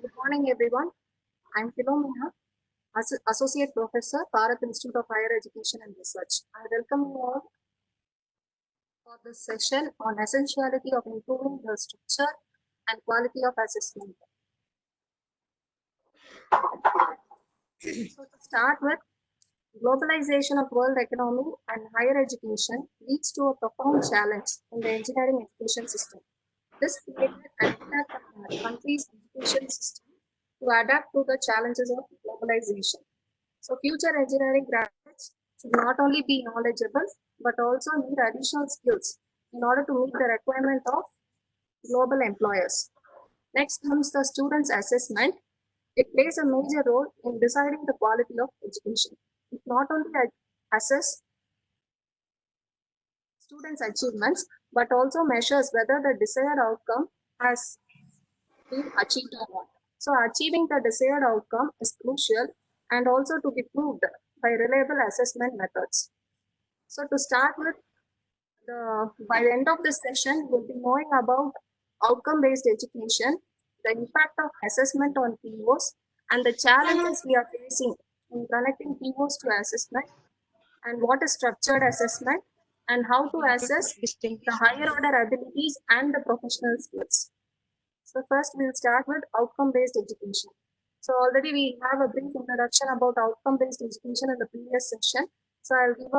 Good morning, everyone. I'm Philomena, Associate Professor, Bharat Institute of Higher Education and Research. I welcome you all for this session on essentiality of improving the structure and quality of assessment. So to start with, globalization of world economy and higher education leads to a profound challenge in the engineering education system. This created an impact on our country's education system to adapt to the challenges of globalization. So future engineering graduates should not only be knowledgeable but also need additional skills in order to meet the requirement of global employers. Next comes the students' assessment. It plays a major role in deciding the quality of education. It not only assesses students' achievements but also measures whether the desired outcome has been achieved or not. So achieving the desired outcome is crucial and also to be proved by reliable assessment methods. So to start with, by the end of this session, we'll be knowing about outcome-based education, the impact of assessment on POs, and the challenges we are facing in connecting POs to assessment, and what is structured assessment, and how to assess the higher order abilities and the professional skills. So first we'll start with outcome-based education. So already we have a brief introduction about outcome-based education in the previous session. So I'll give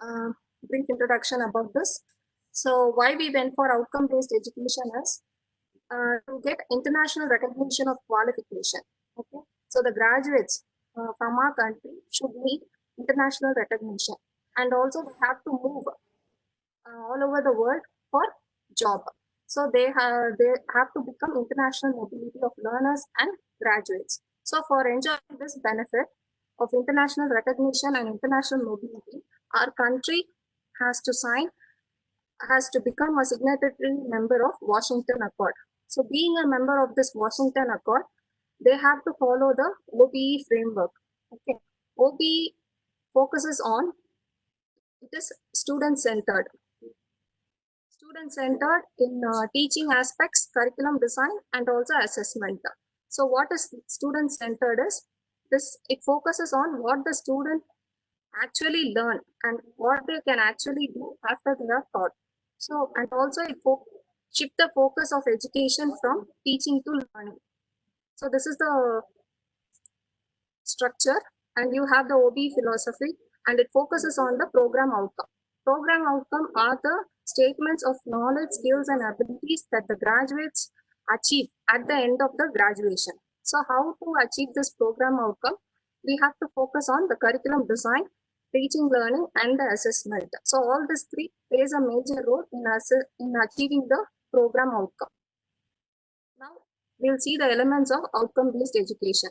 a brief introduction about this. So why we went for outcome-based education is to get international recognition of qualification. Okay, so the graduates from our country should need international recognition, and also they have to move all over the world for job. So they have to become international mobility of learners and graduates. So for enjoying this benefit of international recognition and international mobility, our country has to become a signatory member of Washington Accord. So being a member of this Washington Accord, they have to follow the OBE framework. Okay, OBE focuses on, it is student-centered. Student-centered in teaching aspects, curriculum design, and also assessment. So what is student-centered is, it focuses on what the student actually learn and what they can actually do after they are taught. So, and also it shift the focus of education from teaching to learning. So this is the structure, and you have the OB philosophy, and it focuses on the program outcome. Program outcome are the statements of knowledge, skills, and abilities that the graduates achieve at the end of the graduation. So how to achieve this program outcome? We have to focus on the curriculum design, teaching, learning, and the assessment. So all these three plays a major role in achieving the program outcome. Now we'll see the elements of outcome-based education.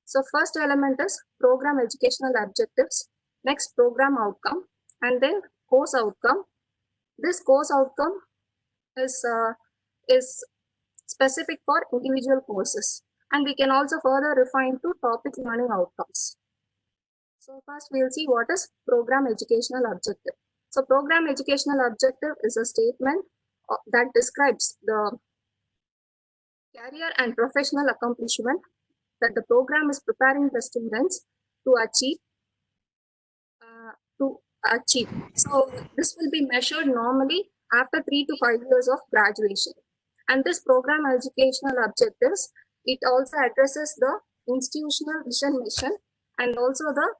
So first element is program educational objectives, next program outcome, and then course outcome. This course outcome is specific for individual courses, and we can also further refine to topic learning outcomes. So first we'll see what is program educational objective. So program educational objective is a statement that describes the career and professional accomplishment that the program is preparing the students to achieve. So this will be measured normally after 3 to 5 years of graduation. And this program educational objectives, it also addresses the institutional vision mission and also the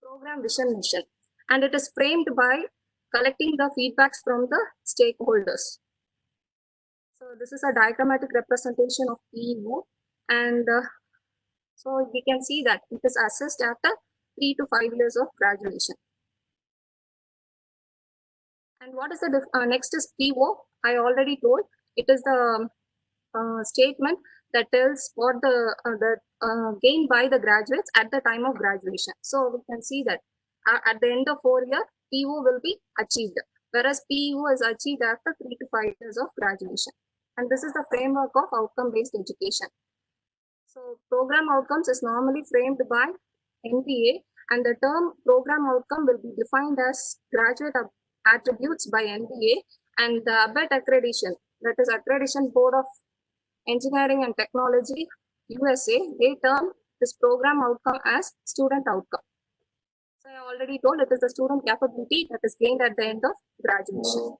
program vision mission. And it is framed by collecting the feedbacks from the stakeholders. So this is a diagrammatic representation of PEO, and so we can see that it is assessed after 3 to 5 years of graduation. And what is the next is PO? I already told. It is the statement that tells what the gain by the graduates at the time of graduation. So we can see that at the end of 4 years, PO will be achieved, whereas PO is achieved after 3 to 5 years of graduation. And this is the framework of outcome-based education. So program outcomes is normally framed by NBA, and the term program outcome will be defined as graduate attributes by NBA and the ABET accreditation, that is Accreditation Board of Engineering and Technology, USA, they term this program outcome as student outcome. So I already told it is the student capability that is gained at the end of graduation.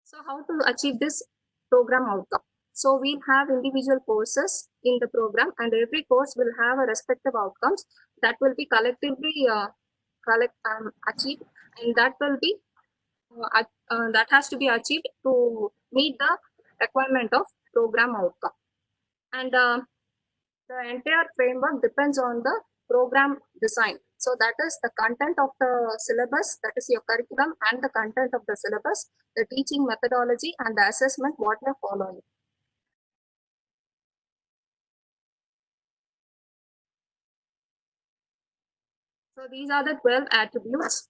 So how to achieve this program outcome? So we have individual courses in the program, and every course will have a respective outcomes that will be collectively achieved, and that will be that has to be achieved to meet the requirement of program outcome. And the entire framework depends on the program design. So that is the content of the syllabus, that is your curriculum, and the content of the syllabus, the teaching methodology, and the assessment what we are following. So these are the 12 attributes,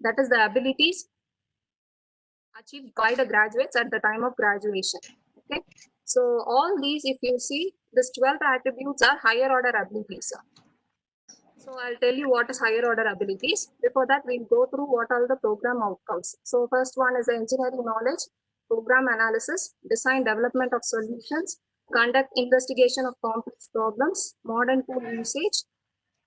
that is the abilities achieved by the graduates at the time of graduation. Okay. So all these, if you see, these 12 attributes are higher order abilities. So I'll tell you what is higher order abilities. Before that, we'll go through what are the program outcomes. So first one is the engineering knowledge, program analysis, design development of solutions, conduct investigation of complex problems, modern tool usage,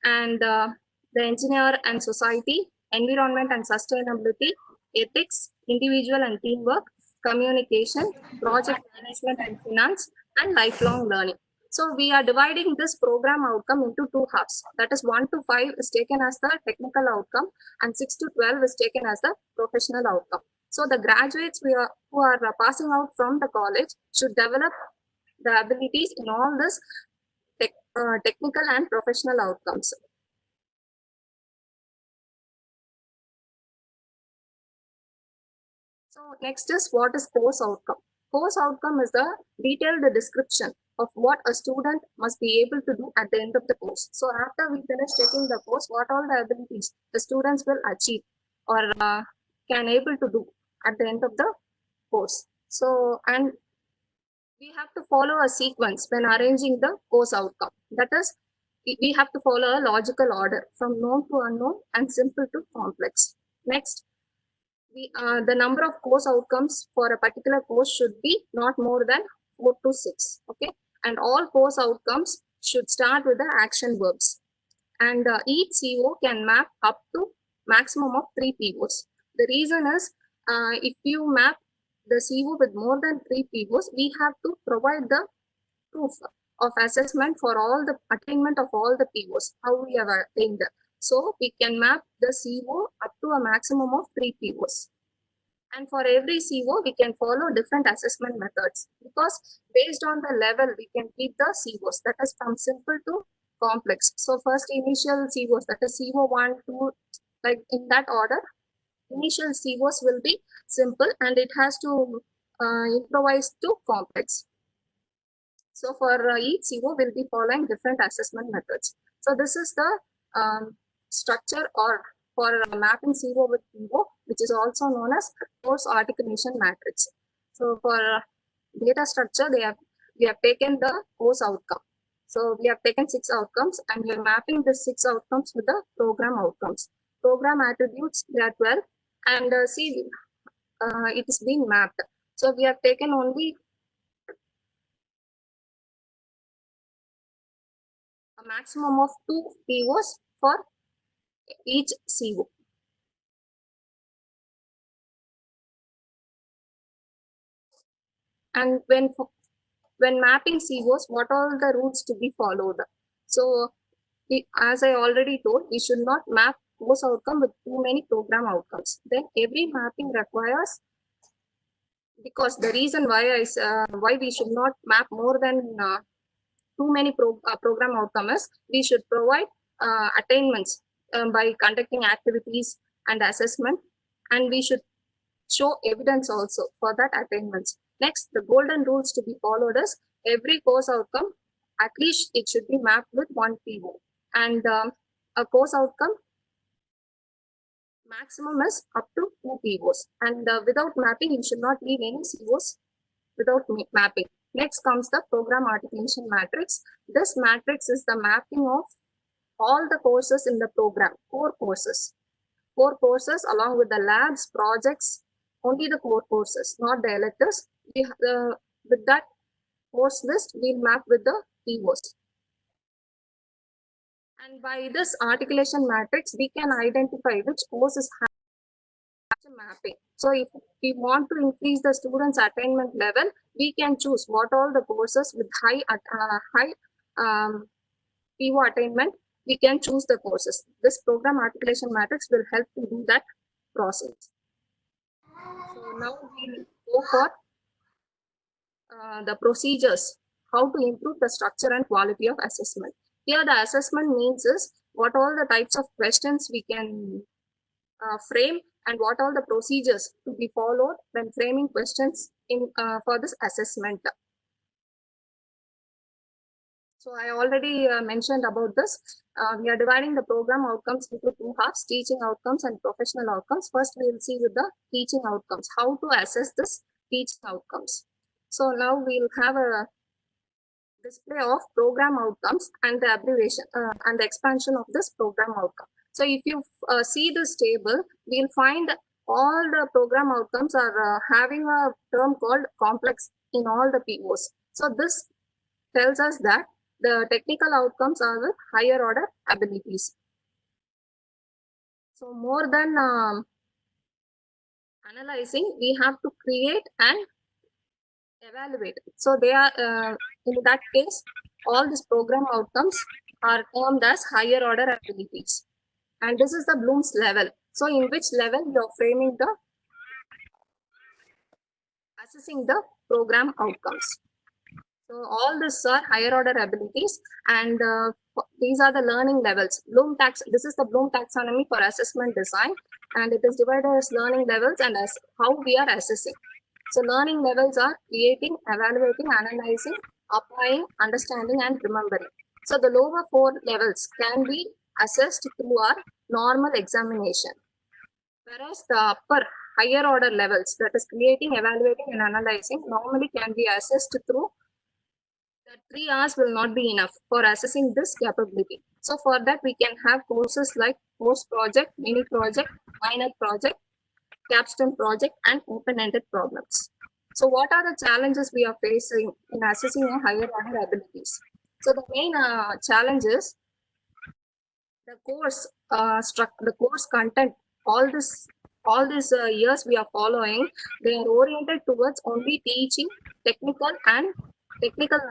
and the engineer and society, environment and sustainability, ethics, individual and teamwork, communication, project management and finance, and lifelong learning. So we are dividing this program outcome into two halves. That is 1 to 5 is taken as the technical outcome, and 6 to 12 is taken as the professional outcome. So the graduates who are passing out from the college should develop the abilities in all this technical and professional outcomes. So next is what is course outcome. Course outcome is the detailed description of what a student must be able to do at the end of the course. So after we finish taking the course, what all the abilities the students will achieve or can able to do at the end of the course. So, and we have to follow a sequence when arranging the course outcome. That is, we have to follow a logical order from known to unknown and simple to complex. Next, the number of course outcomes for a particular course should be not more than 4 to 6. Okay, and all course outcomes should start with the action verbs, and each CO can map up to maximum of 3 POs. The reason is, if you map the CO with more than 3 POs, we have to provide the proof of assessment for all the attainment of all the POs, how we have attained. So we can map the CO up to a maximum of 3 POs. And for every CO, we can follow different assessment methods, because based on the level, we can keep the COs, that is from simple to complex. So first initial COs, that is CO 1, 2, like in that order, initial COs will be simple and it has to improvise to complex. So for each CO, we'll be following different assessment methods. So this is the structure or for mapping CO with PO, which is also known as course articulation matrix. So for data structure, we have taken the course outcome. So we have taken 6 outcomes and we are mapping the 6 outcomes with the program outcomes. Program attributes, they are 12, and see, it is being mapped. So we have taken only a maximum of 2 POs for each CO. And when mapping COs, what are the rules to be followed? So as I already told, we should not map course outcome with too many program outcomes. Then every mapping requires, because the reason why we should not map more than too many program outcome is, we should provide attainments by conducting activities and assessment, and we should show evidence also for that attainments. Next, the golden rules to be followed is every course outcome, at least it should be mapped with 1 PO, and a course outcome maximum is up to 2 POs, and without mapping, you should not leave any COs without mapping. Next comes the program articulation matrix. This matrix is the mapping of all the courses in the program, core courses. Core courses along with the labs, projects, only the core courses, not the electives. With that course list, we'll map with the POs. And by this articulation matrix, we can identify which courses have mapping. So if we want to increase the students' attainment level, we can choose what all the courses with high PO attainment, we can choose the courses. This program articulation matrix will help to do that process. So now we'll go for the procedures, how to improve the structure and quality of assessment. Here the assessment means is what all the types of questions we can frame and what all the procedures to be followed when framing questions in for this assessment. So I already mentioned about this. We are dividing the program outcomes into two halves, teaching outcomes and professional outcomes. First, we will see with the teaching outcomes, how to assess this teaching outcomes. So now we'll have a display of program outcomes and the abbreviation and the expansion of this program outcome. So if you see this table, we'll find all the program outcomes are having a term called complex in all the POs. So this tells us that the technical outcomes are with higher order abilities. So more than analyzing, we have to create and evaluate. So they are in that case, all these program outcomes are termed as higher order abilities. And this is the Bloom's level. So in which level you are framing the assessing the program outcomes. So all these are higher order abilities, and these are the learning levels. This is the Bloom taxonomy for assessment design, and it is divided as learning levels and as how we are assessing. So learning levels are creating, evaluating, analyzing, applying, understanding, and remembering. So the lower four levels can be assessed through our normal examination, whereas the upper higher order levels, that is creating, evaluating, and analyzing, normally can be assessed through the 3 hours will not be enough for assessing this capability. So for that, we can have courses like course project, mini project, minor project, capstone project, and open-ended problems. So what are the challenges we are facing in assessing a higher order abilities? So the main challenge is the course the course content. All these years we are following, they are oriented towards only teaching technical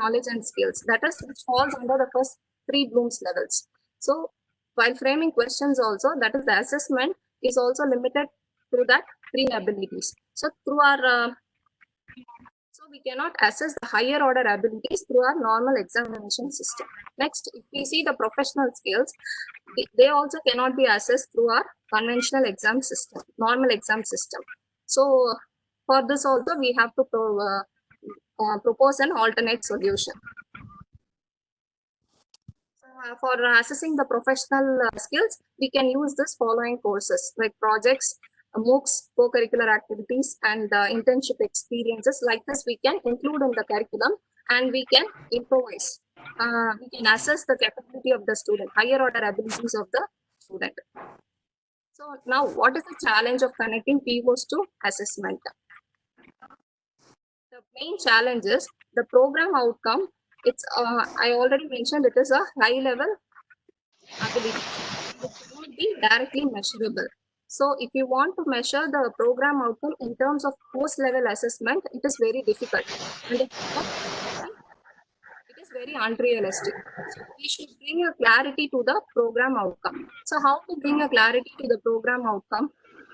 knowledge and skills. That is, which falls under the first 3 Bloom's levels. So while framing questions also, that is the assessment is also limited to that 3 abilities. So through our so we cannot assess the higher order abilities through our normal examination system. Next, if we see the professional skills, they also cannot be assessed through our conventional exam system, normal exam system. So for this also we have to propose an alternate solution. For assessing the professional skills, we can use this following courses like projects, MOOCs, co-curricular activities, and internship experiences. Like this, we can include in the curriculum and we can improvise. We can assess the capability of the student, higher order abilities of the student. So now, what is the challenge of connecting POs to assessment? The main challenge is the program outcome. It's I already mentioned it is a high level ability. It cannot be directly measurable. So if you want to measure the program outcome in terms of post level assessment, it is very difficult and it is very unrealistic. So we should bring a clarity to the program outcome. So how to bring a clarity to the program outcome?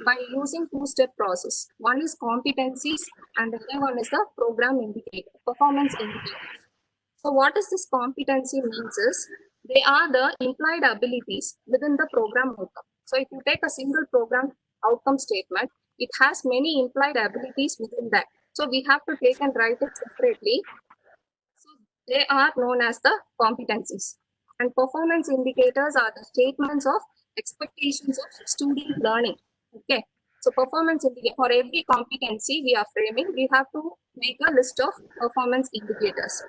By using 2-step process. One is competencies and the other one is the program indicator, performance indicator. So what is this competency means is, they are the implied abilities within the program outcome. So if you take a single program outcome statement, it has many implied abilities within that. So we have to take and write it separately. So they are known as the competencies. And performance indicators are the statements of expectations of student learning. Okay. So So performance indicator, for every competency we are framing, we have to make a list of performance indicators.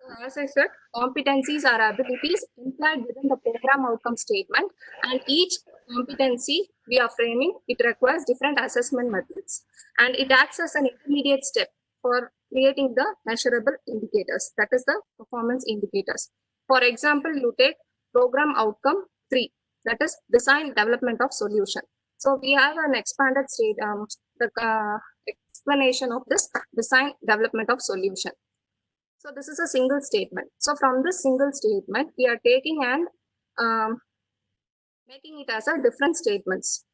So as I said, competencies are abilities implied within the program outcome statement, and each competency we are framing, it requires different assessment methods, and it acts as an intermediate step for creating the measurable indicators, that is the performance indicators. For example, you take program outcome 3, that is design development of solution. So we have an expanded state, the explanation of this design development of solution. So this is a single statement. So from this single statement, we are taking and making it as a different statements,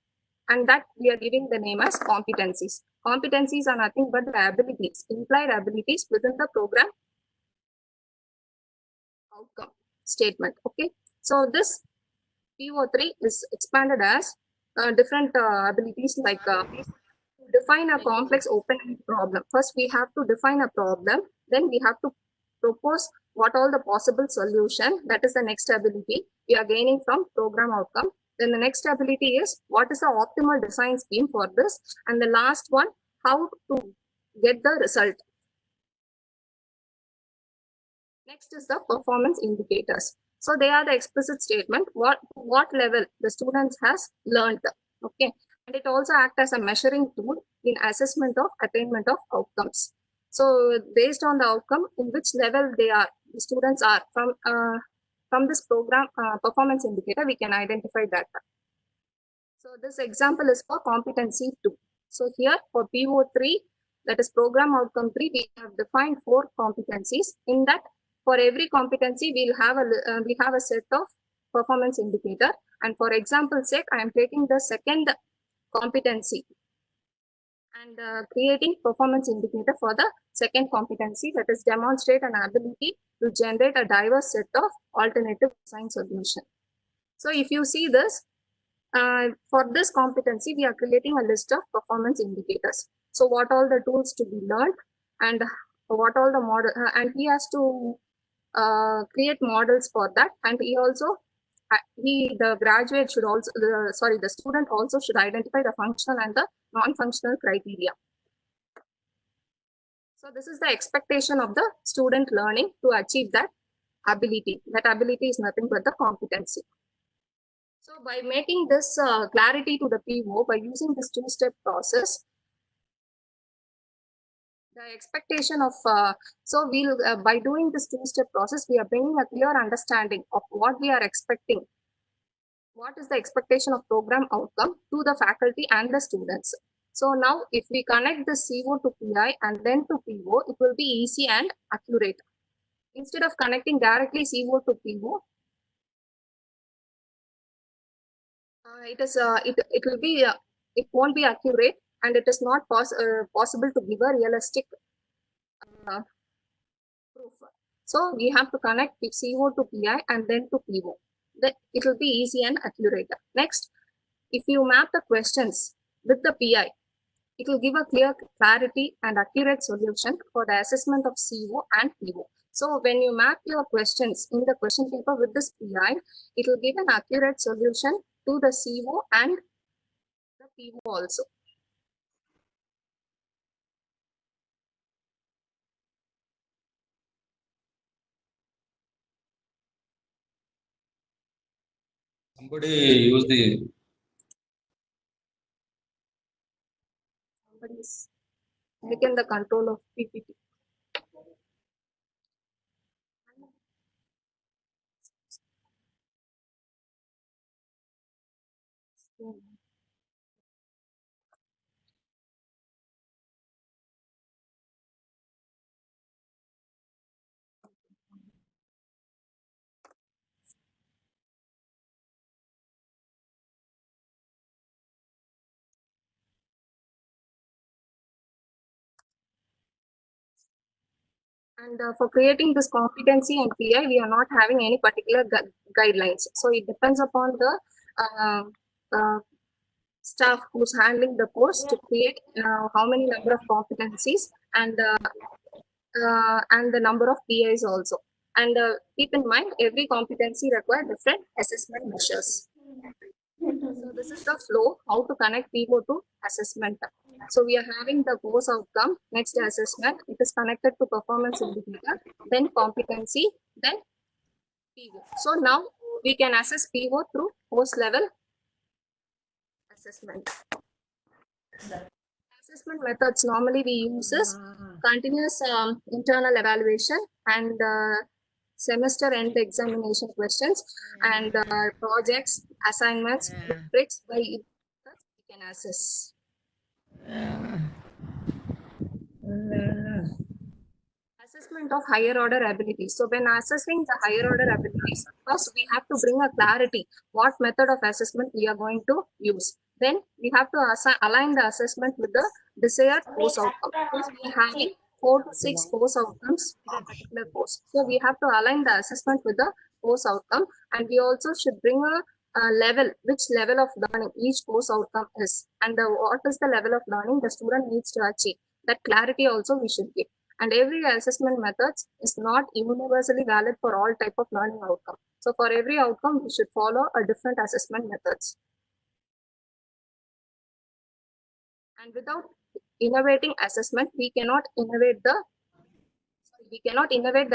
and that we are giving the name as competencies. Competencies are nothing but the abilities, implied abilities within the program outcome statement. Okay. So this PO3 is expanded as different abilities like define a complex open problem. First, we have to define a problem. Then we have to propose what all the possible solution. That is the next ability we are gaining from program outcome. Then the next ability is what is the optimal design scheme for this. And the last one, how to get the result. Next is the performance indicators. So they are the explicit statement, what level the students has learned. Okay. And it also acts as a measuring tool in assessment of attainment of outcomes. So based on the outcome, in which level the students are from this program performance indicator, we can identify that. So this example is for competency 2. So here for PO3, that is program outcome 3, we have defined 4 competencies. In that, for every competency, we have a set of performance indicator. And for example's sake, I am taking the second competency and creating performance indicator for the second competency, that is demonstrate an ability to generate a diverse set of alternative design solution. So if you see this, for this competency, we are creating a list of performance indicators. So what all the tools to be learned, and what all the model, and he has to create models for that. And he also, the graduate should also, the student also should identify the functional and the non-functional criteria. So this is the expectation of the student learning to achieve that ability. That ability is nothing but the competency. So by making this clarity to the PO, by using this two-step process, the expectation of, so we'll, by doing this two-step process, we are bringing a clear understanding of what we are expecting. What is the expectation of program outcome to the faculty and the students. So now if we connect the CO to PI and then to PO, it will be easy and accurate. Instead of connecting directly CO to PO, it will be it won't be accurate, and it is not possible to give a realistic proof. So we have to connect CO to PI and then to PO. Then it will be easy and accurate. Next, if you map the questions with the PI, it will give a clear clarity and accurate solution for the assessment of CO and PO. So when you map your questions in the question paper with this PI, it will give an accurate solution to the CO and the PO also. Somebody use the. Somebody's taken the control of PPT. And for creating this competency and PI, we are not having any particular guidelines. So it depends upon the staff who's handling the course to create how many number of competencies and the number of PIs also. And keep in mind, every competency requires different assessment measures. So the this is the flow, how to connect PO to assessment. So we are having the course outcome, next assessment, it is connected to performance indicator, then competency, then PO. So now we can assess PO through course level assessment. Assessment methods normally we use is continuous internal evaluation and semester end examination questions and projects, assignments, rubrics by methods we can assess. Assessment of higher order abilities. So when assessing the higher order abilities, first we have to bring a clarity what method of assessment we are going to use. Then we have to align the assessment with the desired course outcome. Because we are having 4 to 6 course outcomes for a particular course. So we have to align the assessment with the course outcome, and we also should bring a level, which level of learning each course outcome is, and what is the level of learning the student needs to achieve. That clarity also we should give. And every assessment methods is not universally valid for all type of learning outcome. So for every outcome, we should follow a different assessment methods. And without innovating assessment, we cannot innovate the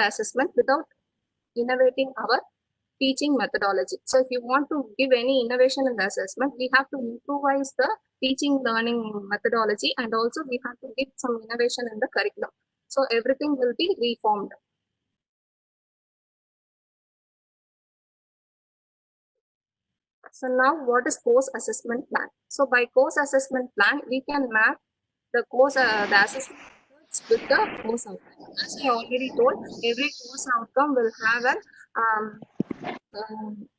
assessment without innovating our teaching methodology. So if you want to give any innovation in the assessment, we have to improvise the teaching learning methodology, and also we have to give some innovation in the curriculum. So everything will be reformed. So now what is course assessment plan? So by course assessment plan, we can map the course, the assessment methods with the course outcome. As I already told, every course outcome will have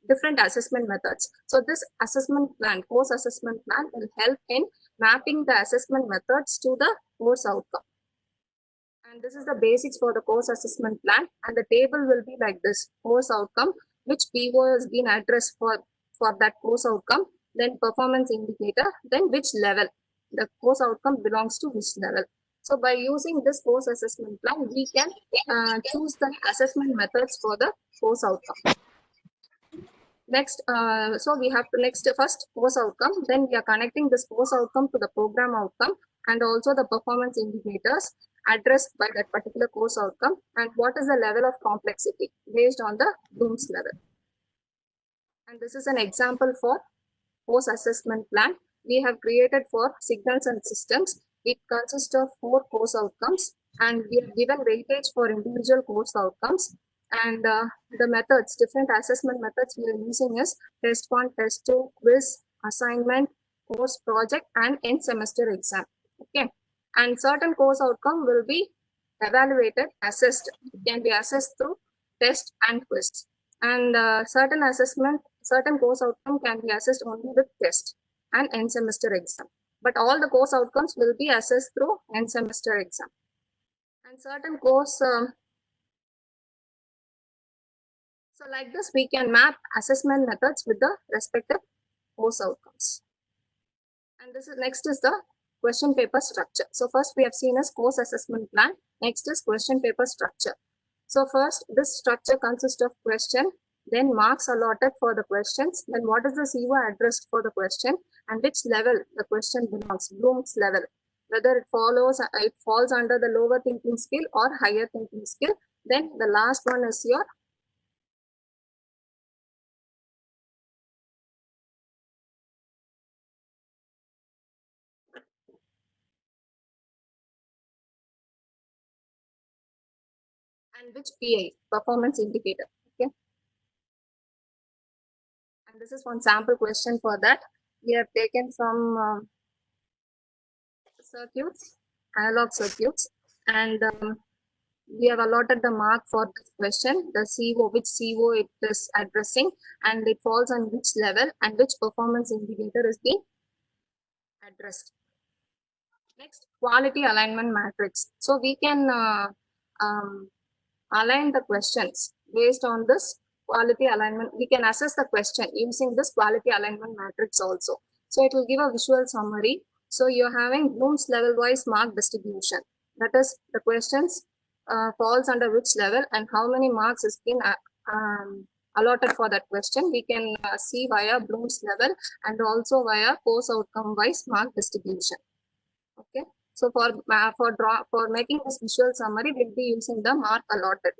different assessment methods. So this assessment plan, course assessment plan, will help in mapping the assessment methods to the course outcome. And this is the basics for the course assessment plan, and the table will be like this: course outcome, which PO has been addressed for that course outcome, then performance indicator, then which level the course outcome belongs to, which level. So by using this course assessment plan, we can choose the assessment methods for the course outcome. Next, so we have to first course outcome, then we are connecting this course outcome to the program outcome and also the performance indicators addressed by that particular course outcome, and what is the level of complexity based on the Bloom's level. And this is an example for course assessment plan we have created for signals and systems. It consists of 4 course outcomes, and we have given weightage for individual course outcomes. And the methods, different assessment methods we are using is test 1, test 2, quiz, assignment, course project, and end semester exam. Okay, and certain course outcome will be evaluated, assessed. It can be assessed through test and quiz. And certain course outcome can be assessed only with test and end semester exam. But all the course outcomes will be assessed through end semester exam. And certain course, so like this, we can map assessment methods with the respective course outcomes. And this is next is the question paper structure. So first we have seen as course assessment plan. Next is question paper structure. So first, this structure consists of question, then marks allotted for the questions, then what is the CO addressed for the question, and which level the question belongs, Bloom's level, whether it falls under the lower thinking skill or higher thinking skill. Then the last one is your and which PI, performance indicator. Okay, and this is one sample question for that. We have taken some circuits, analog circuits, and we have allotted the mark for this question, the CO, which CO it is addressing, and it falls on which level, and which performance indicator is being addressed. Next, quality alignment matrix. So we can align the questions based on this quality alignment. We can assess the question using this quality alignment matrix also. So it will give a visual summary. So you're having Bloom's level wise mark distribution. That is, the questions falls under which level and how many marks is been allotted for that question, we can see via Bloom's level and also via course outcome wise mark distribution. Okay, so for making this visual summary, we'll be using the mark allotted.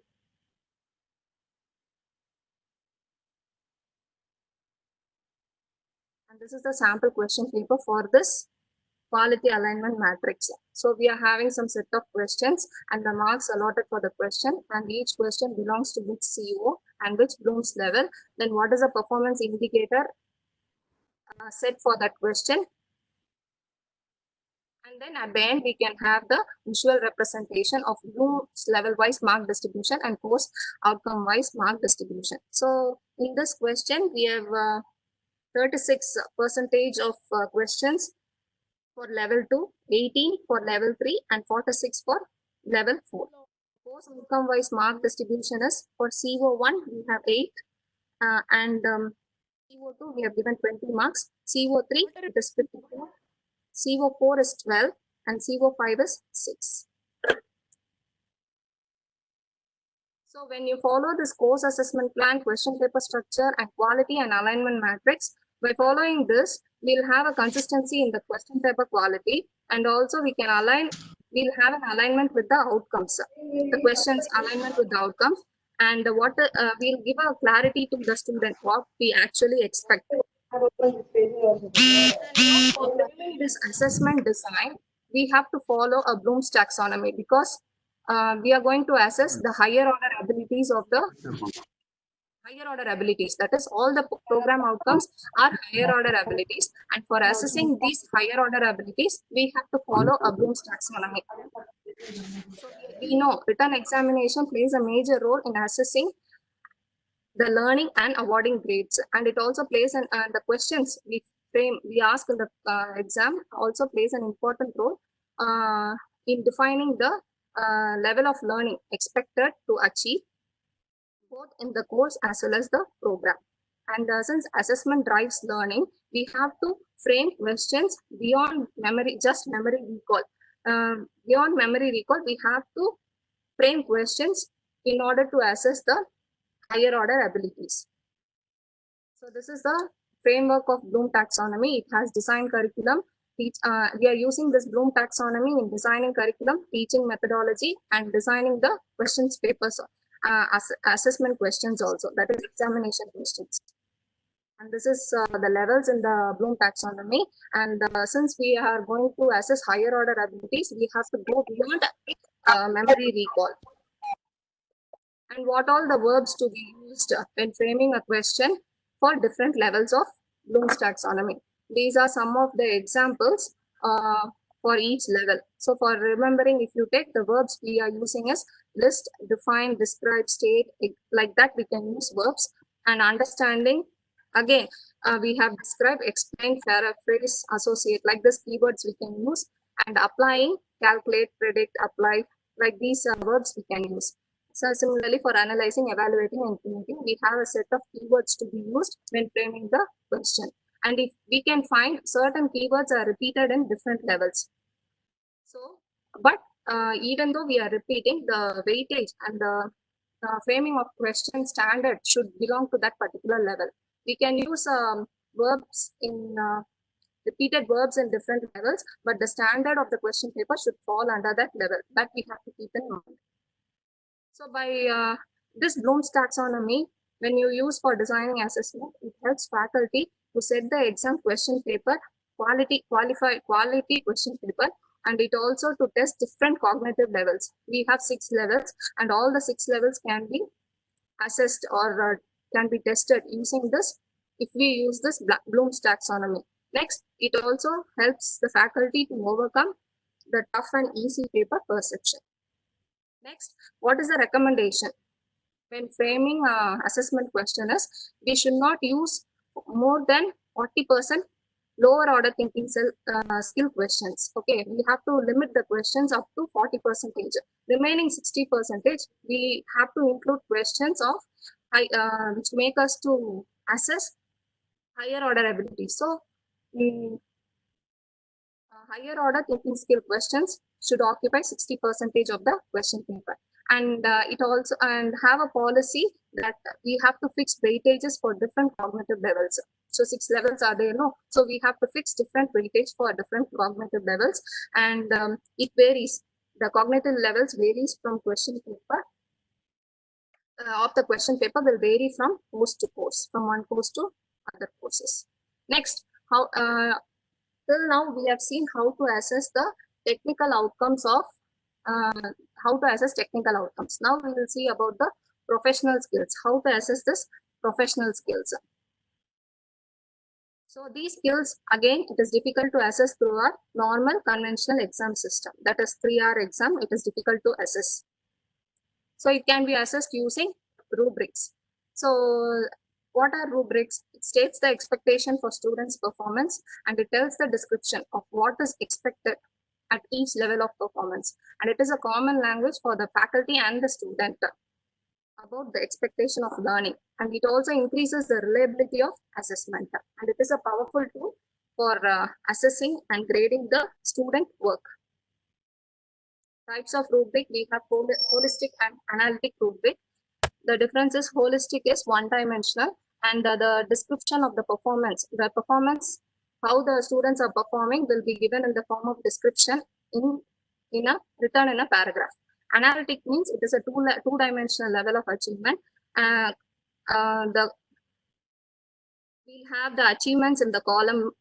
And this is the sample question paper for this quality alignment matrix. So we are having some set of questions and the marks allotted for the question, and each question belongs to which CO and which Bloom's level. Then what is the performance indicator set for that question? And then at the end, we can have the visual representation of Bloom's level-wise mark distribution and course outcome-wise mark distribution. So in this question, we have 36% of questions for level 2, 18 for level 3, and 46 for level 4. Course outcome wise mark distribution is for CO1 we have 8 and CO2 we have given 20 marks, CO3 it is 54, CO4 is 12 and CO5 is 6. So when you follow this course assessment plan, question paper structure and quality and alignment matrix, by following this, we'll have a consistency in the question paper quality, and also we can align, we'll have an alignment with the outcomes, the questions alignment with the outcomes, and what we'll give a clarity to the student what we actually expect. This assessment design, we have to follow a Bloom's taxonomy because we are going to assess the higher order abilities of the higher order abilities. That is, all the program outcomes are higher order abilities, and for assessing these higher order abilities, we have to follow a Bloom's taxonomy. So we know written examination plays a major role in assessing the learning and awarding grades, and it also plays an the questions we ask in the exam also plays an important role in defining the level of learning expected to achieve both in the course as well as the program. And since assessment drives learning, we have to frame questions beyond memory, just memory recall. Beyond memory recall, we have to frame questions in order to assess the higher order abilities. So this is the framework of Bloom taxonomy. It has design curriculum. We are using this Bloom taxonomy in designing curriculum, teaching methodology, and designing the questions papers, assessment questions also, that is examination questions. And this is the levels in the Bloom taxonomy. And since we are going to assess higher order abilities, we have to go beyond memory recall. And what all the verbs to be used when framing a question for different levels of Bloom's taxonomy. These are some of the examples for each level. So for remembering, if you take the verbs we are using as list, define, describe, state, like that we can use verbs. And understanding, again, we have describe, explain, paraphrase, associate, like this keywords we can use. And applying, calculate, predict, apply, like these verbs we can use. So similarly, for analyzing, evaluating, and implementing, we have a set of keywords to be used when framing the question. And if we can find certain keywords are repeated in different levels. So, but even though we are repeating, the weightage and the framing of question standard should belong to that particular level. We can use verbs in repeated verbs in different levels, but the standard of the question paper should fall under that level. That we have to keep in mind. So by this Bloom's taxonomy, when you use for designing assessment, it helps faculty to set the exam question paper quality question paper, and it also to test different cognitive levels. We have 6 levels, and all the 6 levels can be assessed or can be tested using this if we use this Bloom's taxonomy. Next, it also helps the faculty to overcome the tough and easy paper perception. Next, what is the recommendation? When framing assessment question is, we should not use more than 40% lower order thinking skill questions. Okay, we have to limit the questions up to 40%. Remaining 60%, we have to include questions of which make us to assess higher order ability. So, higher order thinking skill questions should occupy 60% of the question paper, and it also and have a policy that we have to fix weightages for different cognitive levels. So 6 levels are there, no? So we have to fix different weightage for different cognitive levels, and it varies. The cognitive levels varies from question paper. Of the question paper will vary from course to course, from one course to other courses. Next, how till now we have seen how to assess the technical outcomes of how to assess technical outcomes. Now we will see about the professional skills, how to assess this professional skills. So these skills, again, it is difficult to assess through a normal conventional exam system. That is 3-hour exam, it is difficult to assess. So it can be assessed using rubrics. So what are rubrics? It states the expectation for students' performance, and it tells the description of what is expected at each level of performance. And it is a common language for the faculty and the student about the expectation of learning. And it also increases the reliability of assessment. And it is a powerful tool for assessing and grading the student work. Types of rubric, we have holistic and analytic rubric. The difference is holistic is one-dimensional, and the description of the performance, how the students are performing will be given in the form of description written in a paragraph. Analytic means it is a two-dimensional level of achievement. We'll have the achievements in the column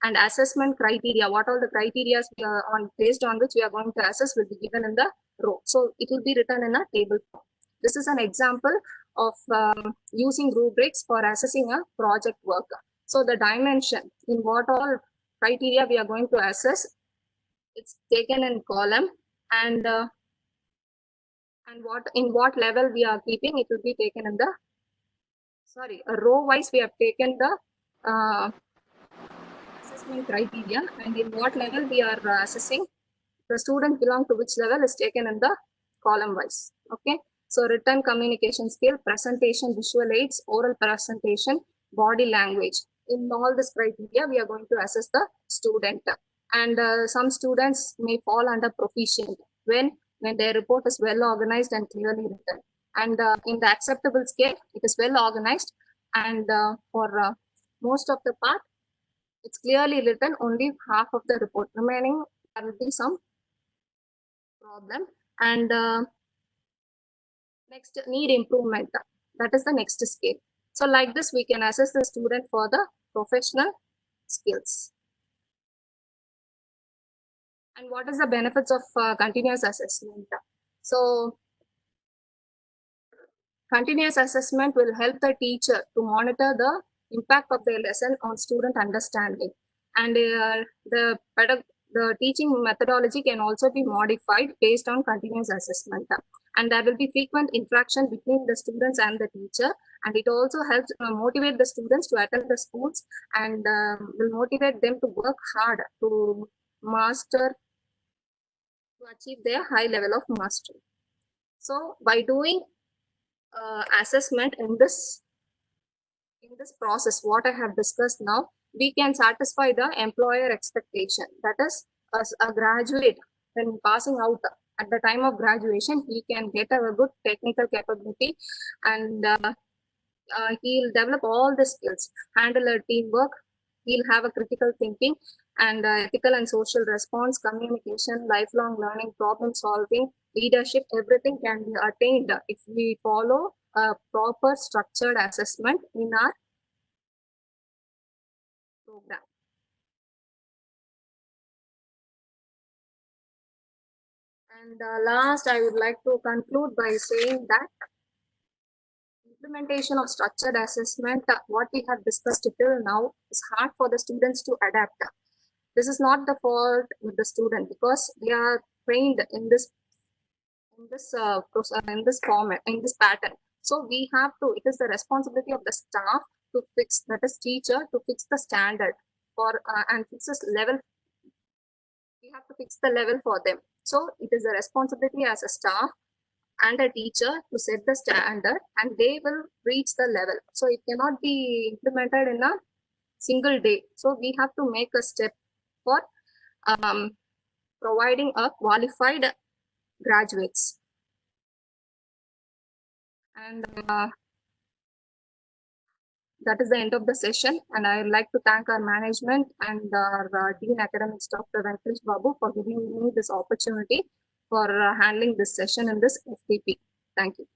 and assessment criteria. What all the criteria based on which we are going to assess will be given in the row. So it will be written in a table form. This is an example of using rubrics for assessing a project work. So the dimension, in what all criteria we are going to assess, it's taken in column, and what level we are keeping, it will be taken in the row wise. We have taken the assessment criteria, and in what level we are assessing the student belong to which level is taken in the column wise. Okay. So written communication skill, presentation, visual aids, oral presentation, body language. In all this criteria, we are going to assess the student. And some students may fall under proficient when their report is well organized and clearly written. And in the acceptable scale, it is well organized. And for most of the part, it's clearly written, only half of the report. Remaining, there will be some problem. And next, need improvement. That is the next scale. So like this, we can assess the student for the professional skills. And what is the benefits of continuous assessment? So continuous assessment will help the teacher to monitor the impact of their lesson on student understanding. And the teaching methodology can also be modified based on continuous assessment. And there will be frequent interaction between the students and the teacher. And it also helps motivate the students to attend the schools, and will motivate them to work hard to achieve their high level of mastery. So by doing assessment in this process, what I have discussed now, we can satisfy the employer expectation. That is, as a graduate, when passing out at the time of graduation, he can get a good technical capability, and he'll develop all the skills, handle a teamwork, he'll have a critical thinking, and ethical and social response, communication, lifelong learning, problem solving, leadership. Everything can be attained if we follow a proper structured assessment in our program. And last, I would like to conclude by saying that implementation of structured assessment, what we have discussed till now, is hard for the students to adapt. This is not the fault with the student, because they are trained in this format, in this pattern. So we have to, it is the responsibility of the staff to fix, that is teacher, to fix the standard for and fix this level. We have to fix the level for them. So it is the responsibility as a staff and a teacher to set the standard, and they will reach the level. So it cannot be implemented in a single day. So we have to make a step for providing a qualified graduates. And that is the end of the session. And I would like to thank our management and our Dean Academics, Dr. Venkatesh Babu, for giving me this opportunity for handling this session in this FTP. Thank you.